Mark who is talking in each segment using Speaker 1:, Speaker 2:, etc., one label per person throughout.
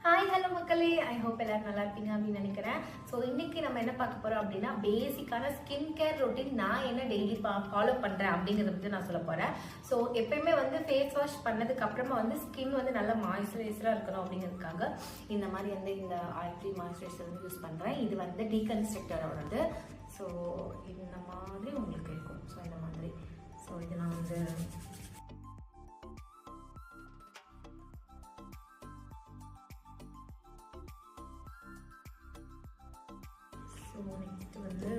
Speaker 1: Hi hello மக்களே, I hope எல்லாரும் நல்லா இருப்பீங்க அப்படின்னு நினைக்கிறேன். ஸோ இன்னைக்கு நம்ம என்ன பார்க்க போறோம் அப்படின்னா, பேசிக்கான ஸ்கின் கேர் ரொட்டீன் நான் என்ன டெய்லி ஃபாலோ பண்றேன் அப்படிங்கிறத பற்றி நான் சொல்ல போறேன். ஸோ எப்பயுமே வந்து ஃபேஸ் வாஷ் பண்ணதுக்கு அப்புறமா வந்து ஸ்கின் வந்து நல்லா மாய்ஸ்சரைசரா இருக்கணும் அப்படிங்கிறதுக்காக இந்த மாதிரி வந்து இந்த ஆயில் மாய்ஸ்சரைசர் வந்து யூஸ் பண்றேன். இது வந்து டீகன்ஸ்ட்ரக்டரோடது. ஸோ இந்த மாதிரி உங்களுக்கு இருக்கும். ஸோ இந்த மாதிரி இது நான் வந்து நெக்ஸ்ட் வந்து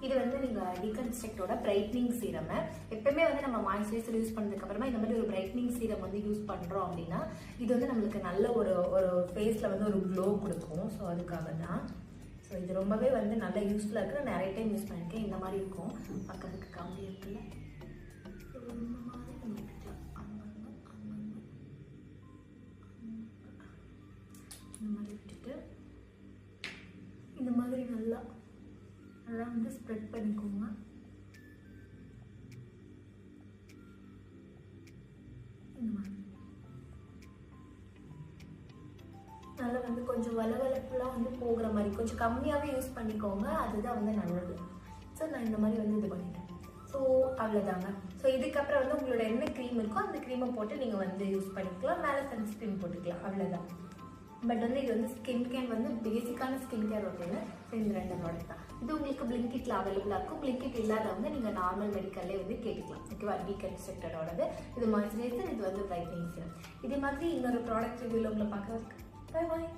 Speaker 1: இது வந்து நீங்கள் டீகன்ஸ்ட்ரக்டோட பிரைட்னிங் சீரம். எப்பவுமே வந்து நம்ம மாய்ஸ்சரைசர் யூஸ் பண்ணதுக்கு அப்புறமா இந்த மாதிரி ஒரு பிரைட்னிங் சீரம் வந்து யூஸ் பண்ணுறோம் அப்படின்னா இது வந்து நம்மளுக்கு நல்ல ஒரு ஃபேஸில் வந்து ஒரு க்ளோ கொடுக்கும். ஸோ அதுக்காக தான். ஸோ இது ரொம்பவே வந்து நல்ல யூஸ்ஃபுல்லாக இருக்குது. நான் நிறைய டைம் யூஸ் பண்ணியிருக்கேன். இந்த மாதிரி இருக்கும், பக்கத்துக்கு கம்மி இருக்குல்ல. ஸோ இந்த மாதிரி விட்டுட்டு இந்த மாதிரி நல்லா வந்து ஸ்ப்ரெட் பண்ணிக்கோங்க. இந்த மாதிரி நல்லா வந்து கொஞ்சம் வளவளப்புலாம் வந்து போகிற மாதிரி கொஞ்சம் கம்மியாகவே யூஸ் பண்ணிக்கோங்க. அதுதான் வந்து நல்லது. ஸோ நான் இந்த மாதிரி வந்து இது பண்ணிட்டேன். ஸோ அவ்வளோதாங்க. ஸோ இதுக்கப்புறம் வந்து உங்களோட என்ன க்ரீம் இருக்கோ அந்த க்ரீமை போட்டு நீங்கள் வந்து யூஸ் பண்ணிக்கலாம். மேலே சன்ஸ்க்ரீன் போட்டுக்கலாம். அவ்வளோதான். பட் வந்து இது வந்து ஸ்கின் கேர் வந்து பேசிக்கான ஸ்கின் கேர் ரொட்டீன். இந்த ரெண்டு ப்ராடக்ட் தான். இது உங்களுக்கு பிளிங்கிட்ல அவைலபிளாக இருக்கும். பிளிங்கிட் இல்லாதவங்க நீங்கள் நார்மல் மெடிக்கல்லே வந்து கேட்டுக்கலாம். ஓகேவா? டீகன்ஸ்ட்ரக்டரோடது. இது மாய்ஸ்சரைசர், இது வந்து பிரைட்னிங் சீரம். இதே மாதிரி இன்னொரு ப்ராடக்ட் ரிவ்யூவில் உங்களை பார்க்கறதுக்கு பை பாய்.